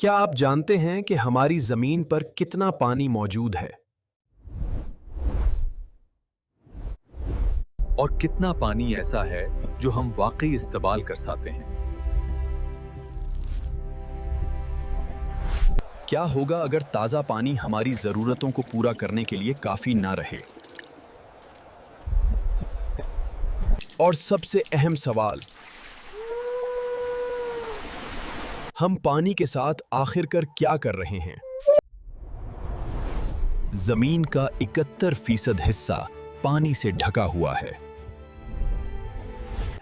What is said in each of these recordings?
क्या आप जानते हैं कि हमारी जमीन पर कितना पानी मौजूद है? और कितना पानी ऐसा है जो हम वाकई इस्तेमाल कर सकते हैं? क्या होगा अगर ताज़ा पानी हमारी ज़रूरतों को पूरा करने के लिए काफ़ी ना रहे? और सबसे अहम सवाल, हम पानी के साथ आखिरकार क्या कर रहे हैं? जमीन का 71% हिस्सा पानी से ढका हुआ है,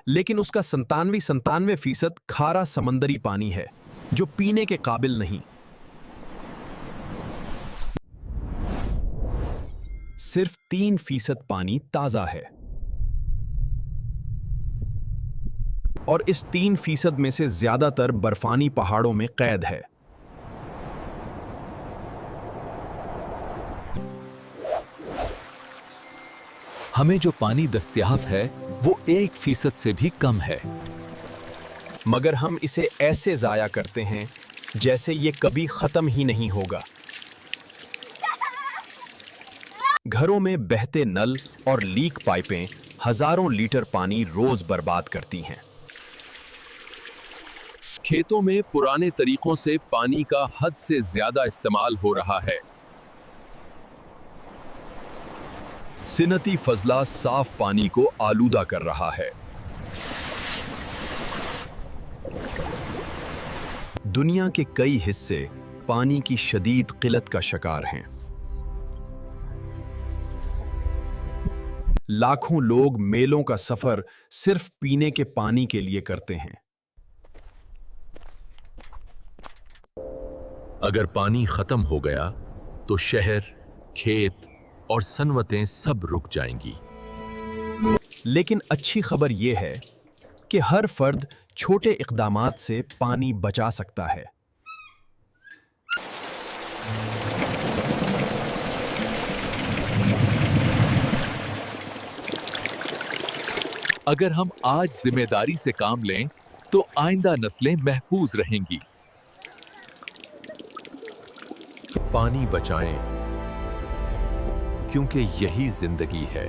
लेकिन उसका 97% खारा समंदरी पानी है जो पीने के काबिल नहीं। सिर्फ 3% पानी ताजा है, और इस 3% में से ज्यादातर बर्फानी पहाड़ों में कैद है। हमें जो पानी दस्तयाब है वो 1% से भी कम है, मगर हम इसे ऐसे जाया करते हैं जैसे ये कभी खत्म ही नहीं होगा। घरों में बहते नल और लीक पाइपें हजारों लीटर पानी रोज बर्बाद करती हैं। खेतों में पुराने तरीकों से पानी का हद से ज्यादा इस्तेमाल हो रहा है। सिनती फजला साफ पानी को आलूदा कर रहा है। दुनिया के कई हिस्से पानी की शदीद किल्लत का शिकार हैं। लाखों लोग मेलों का सफर सिर्फ पीने के पानी के लिए करते हैं। अगर पानी खत्म हो गया तो शहर, खेत और सनवतें सब रुक जाएंगी। लेकिन अच्छी खबर यह है कि हर फर्द छोटे इक़दामात से पानी बचा सकता है। अगर हम आज जिम्मेदारी से काम लें तो आइंदा नस्लें महफूज रहेंगी। पानी बचाएं, क्योंकि यही जिंदगी है।